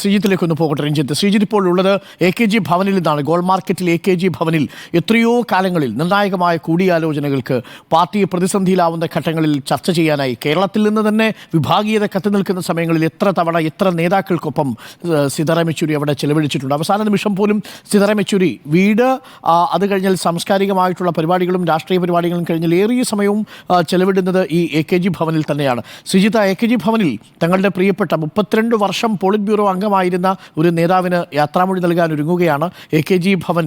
ശ്രീജിത്തിലേക്കൊന്ന് പോകട്ടെ. രഞ്ജിത്ത്, ശ്രീജിത്ത് ഇപ്പോൾ ഉള്ളത് AKG ഭവനിൽ നിന്നാണ്. ഗോൾ മാർക്കറ്റിൽ AKG ഭവനിൽ എത്രയോ കാലങ്ങളിൽ നിർണായകമായ കൂടിയാലോചനകൾക്ക് പാർട്ടി പ്രതിസന്ധിയിലാവുന്ന ഘട്ടങ്ങളിൽ ചർച്ച ചെയ്യാനായി കേരളത്തിൽ നിന്ന് തന്നെ വിഭാഗീയത കത്തി നിൽക്കുന്ന സമയങ്ങളിൽ എത്ര തവണ എത്ര നേതാക്കൾക്കൊപ്പം സീതാറാം യെച്ചൂരി അവിടെ ചെലവഴിച്ചിട്ടുണ്ട്. അവസാന നിമിഷം പോലും സീതാറാം യെച്ചൂരി വീട്, അത് കഴിഞ്ഞാൽ സാംസ്കാരികമായിട്ടുള്ള പരിപാടികളും രാഷ്ട്രീയ പരിപാടികളും കഴിഞ്ഞാൽ ഏറിയ സമയവും ചെലവിടുന്നത് ഈ AKG ഭവനിൽ തന്നെയാണ്. ശ്രീജിത്ത്, AKG ഭവനിൽ തങ്ങളുടെ പ്രിയപ്പെട്ട 32 വർഷം പോളിറ്റ് ബ്യൂറോ അംഗമായിരുന്ന ഒരു നേതാവിന് യാത്രാമൊഴി നൽകാൻ ഒരുങ്ങുകയാണ്. AKG ഭവൻ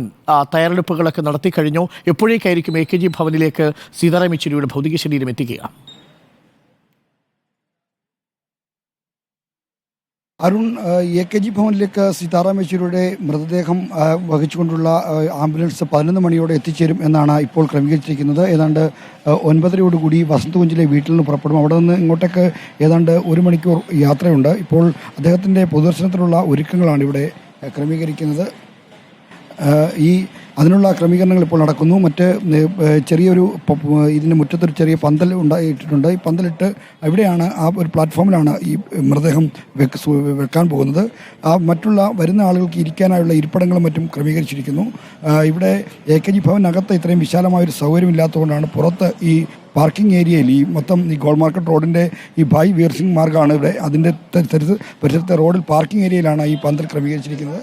തയ്യാറെടുപ്പുകളൊക്കെ നടത്തി കഴിഞ്ഞു. എപ്പോഴേക്കായിരിക്കും AKG ഭവനിലേക്ക് സീതാറാം യെച്ചൂരിയുടെ ഭൗതിക ശരീരം എത്തിക്കുക? അരുൺ, AKG ഭവനിലേക്ക് സീതാറാം യെച്ചൂരിയുടെ മൃതദേഹം വഹിച്ചുകൊണ്ടുള്ള ആംബുലൻസ് 11 മണിയോടെ എത്തിച്ചേരും എന്നാണ് ഇപ്പോൾ ക്രമീകരിച്ചിരിക്കുന്നത്. ഏതാണ്ട് 9:30 വസന്തകുഞ്ചിലെ വീട്ടിൽ നിന്ന് പുറപ്പെടും. അവിടെ നിന്ന് ഇങ്ങോട്ടേക്ക് ഏതാണ്ട് 1 മണിക്കൂർ യാത്രയുണ്ട്. ഇപ്പോൾ അദ്ദേഹത്തിൻ്റെ പൊതുദർശനത്തിനുള്ള ഒരുക്കങ്ങളാണ് ഇവിടെ ക്രമീകരിക്കുന്നത്. അതിനുള്ള ക്രമീകരണങ്ങൾ ഇപ്പോൾ നടക്കുന്നു. മറ്റ് ചെറിയൊരു ഇതിന് മുറ്റത്തൊരു ചെറിയ പന്തൽ ഉണ്ടായിട്ടുണ്ട്. ഈ പന്തലിട്ട് ഇവിടെയാണ്, ആ ഒരു പ്ലാറ്റ്ഫോമിലാണ് ഈ മൃതദേഹം വെക്കാൻ പോകുന്നത്. മറ്റുള്ള വരുന്ന ആളുകൾക്ക് ഇരിക്കാനായുള്ള ഇരിപ്പിടങ്ങളും മറ്റും ക്രമീകരിച്ചിരിക്കുന്നു. ഇവിടെ AKG ഭവനകത്ത് ഇത്രയും വിശാലമായൊരു സൗകര്യമില്ലാത്തതുകൊണ്ടാണ് പുറത്ത് ഈ പാർക്കിംഗ് ഏരിയയിൽ ഈ മൊത്തം ഈ ഗോൾ മാർക്കറ്റ് റോഡിൻ്റെ ഈ ഭായ് വീർ സിംഗ് മാർഗ്ഗമാണ് ഇവിടെ. അതിൻ്റെ പരിസരത്തെ റോഡിൽ പാർക്കിംഗ് ഏരിയയിലാണ് ഈ പന്തൽ ക്രമീകരിച്ചിരിക്കുന്നത്.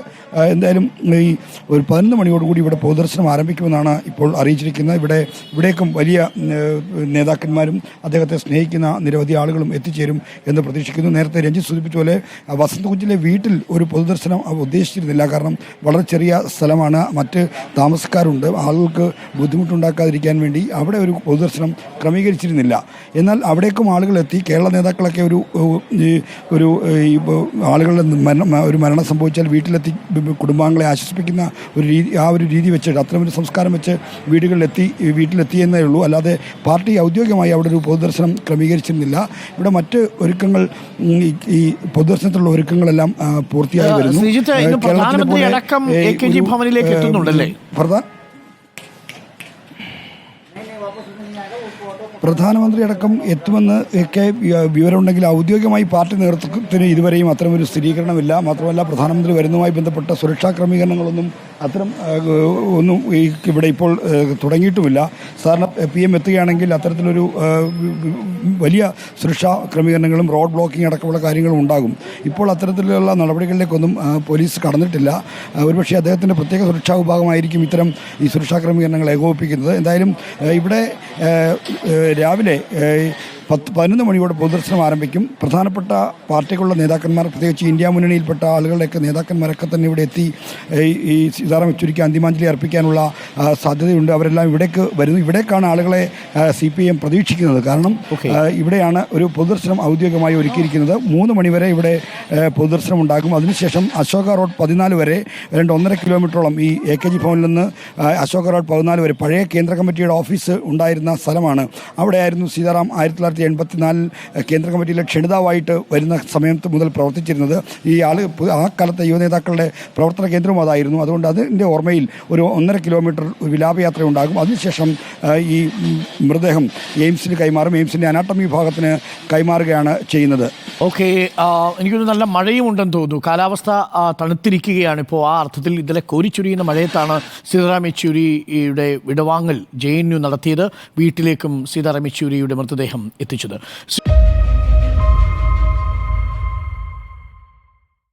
എന്തായാലും ഈ ഒരു 11 മണിയോടുകൂടി ഇവിടെ പൊതുദർശനം ആരംഭിക്കുമെന്നാണ് ഇപ്പോൾ അറിയിച്ചിരിക്കുന്നത്. ഇവിടേക്കും വലിയ നേതാക്കന്മാരും അദ്ദേഹത്തെ സ്നേഹിക്കുന്ന നിരവധി ആളുകളും എത്തിച്ചേരും എന്ന് പ്രതീക്ഷിക്കുന്നു. നേരത്തെ രഞ്ജിത്ത് സൂചിപ്പിച്ച പോലെ വസന്തകുഞ്ചിലെ വീട്ടിൽ ഒരു പൊതുദർശനം ഉദ്ദേശിച്ചിരുന്നില്ല. കാരണം വളരെ ചെറിയ സ്ഥലമാണ്, മറ്റ് താമസക്കാരുണ്ട്. ആളുകൾക്ക് ബുദ്ധിമുട്ടുണ്ടാക്കാതിരിക്കാൻ വേണ്ടി അവിടെ ഒരു പൊതുദർശനം ക്രമീകരിച്ചിരുന്നില്ല. എന്നാൽ അവിടേക്കും ആളുകൾ എത്തി. കേരള നേതാക്കളൊക്കെ ഒരു ആളുകളുടെ മരണം സംഭവിച്ചാൽ വീട്ടിലെത്തി കുടുംബാംഗങ്ങളെ ആശ്വസിപ്പിക്കുന്ന ഒരു രീതി വെച്ചിട്ട് അത്തരമൊരു സംസ്കാരം വെച്ച് വീട്ടിലെത്തി എന്നേ ഉള്ളൂ. അല്ലാതെ പാർട്ടി ഔദ്യോഗികമായി അവിടെ ഒരു പൊതുദർശനം ക്രമീകരിച്ചിരുന്നില്ല. ഇവിടെ മറ്റ് ഒരുക്കങ്ങൾ, ഈ പൊതുദർശനത്തിലുള്ള ഒരുക്കങ്ങളെല്ലാം പൂർത്തിയായി വരുന്നു. പ്രധാനമന്ത്രി അടക്കം എത്തുമെന്ന് ഒക്കെ വിവരമുണ്ടെങ്കിൽ ഔദ്യോഗികമായി പാർട്ടി നേതൃത്വത്തിന് ഇതുവരെയും അത്തരമൊരു സ്ഥിരീകരണമില്ല. മാത്രമല്ല, പ്രധാനമന്ത്രി വരുന്നതുമായി ബന്ധപ്പെട്ട സുരക്ഷാ ക്രമീകരണങ്ങളൊന്നും ഒന്നും ഇവിടെ ഇപ്പോൾ തുടങ്ങിയിട്ടുമില്ല. സാധാരണ PM എത്തുകയാണെങ്കിൽ അത്തരത്തിലൊരു വലിയ സുരക്ഷാ ക്രമീകരണങ്ങളും റോഡ് ബ്ലോക്കിംഗ് അടക്കമുള്ള കാര്യങ്ങളും ഉണ്ടാകും. ഇപ്പോൾ അത്തരത്തിലുള്ള നടപടികളിലേക്കൊന്നും പോലീസ് കടന്നിട്ടില്ല. ഒരുപക്ഷെ അദ്ദേഹത്തിൻ്റെ പ്രത്യേക സുരക്ഷാ വിഭാഗമായിരിക്കും ഇത്തരം ഈ സുരക്ഷാ ക്രമീകരണങ്ങൾ ഏകോപിപ്പിക്കുന്നത്. എന്തായാലും ഇവിടെ രാവിലെ 11 മണിയോടെ പൊതുദർശനം ആരംഭിക്കും. പ്രധാനപ്പെട്ട പാർട്ടികളുള്ള നേതാക്കന്മാർ, പ്രത്യേകിച്ച് ഇന്ത്യ മുന്നണിയിൽപ്പെട്ട ആളുകളുടെയൊക്കെ നേതാക്കന്മാരൊക്കെ തന്നെ ഇവിടെ എത്തി ഈ സീതാറാം യെച്ചൂരിക്ക് അന്തിമാഞ്ജലി അർപ്പിക്കാനുള്ള സാധ്യതയുണ്ട്. അവരെല്ലാം ഇവിടേക്ക് വരുന്നു. ഇവിടേക്കാണ് ആളുകളെ CPM പ്രതീക്ഷിക്കുന്നത്. കാരണം ഇവിടെയാണ് ഒരു പൊതുദർശനം ഔദ്യോഗികമായി ഒരുക്കിയിരിക്കുന്നത്. 3 മണിവരെ ഇവിടെ പൊതുദർശനം ഉണ്ടാകും. അതിനുശേഷം അശോക റോഡ് 14 വരെ 1.5 കിലോമീറ്ററോളം ഈ AKG ഭവനിൽ നിന്ന് അശോക റോഡ് 14 വരെ പഴയ കേന്ദ്ര കമ്മിറ്റിയുടെ ഓഫീസ് ഉണ്ടായിരുന്ന സ്ഥലമാണ്. അവിടെയായിരുന്നു സീതാറാം 1984 കേന്ദ്ര കമ്മിറ്റിയിലെ ക്ഷണിതാവായിട്ട് വരുന്ന സമയത്ത് മുതൽ പ്രവർത്തിച്ചിരുന്നത്. ആ കാലത്തെ യുവനേതാക്കളുടെ പ്രവർത്തന കേന്ദ്രവും അതായിരുന്നു. അതുകൊണ്ട് അതിൻ്റെ ഓർമ്മയിൽ ഒരു 1.5 കിലോമീറ്റർ വിലാപയാത്ര ഉണ്ടാകും. അതിനുശേഷം ഈ മൃതദേഹം എയിംസിന് കൈമാറും. എയിംസിൻ്റെ അനാട്ടമി വിഭാഗത്തിന് കൈമാറുകയാണ് ചെയ്യുന്നത്. ഓക്കെ, എനിക്കൊരു നല്ല മഴയും ഉണ്ടെന്ന് തോന്നുന്നു. കാലാവസ്ഥ തണുത്തിരിക്കുകയാണ് ഇപ്പോൾ. ആ അർത്ഥത്തിൽ ഇന്നലെ കോരിച്ചൊരിയുന്ന മഴയത്താണ് സീതാറാം യെച്ചൂരിയുടെ വിടവാങ്ങൽ JNU നടത്തിയത്. വീട്ടിലേക്കും സീതാറാം യെച്ചൂരിയുടെ മൃതദേഹം എത്തിച്ചത്.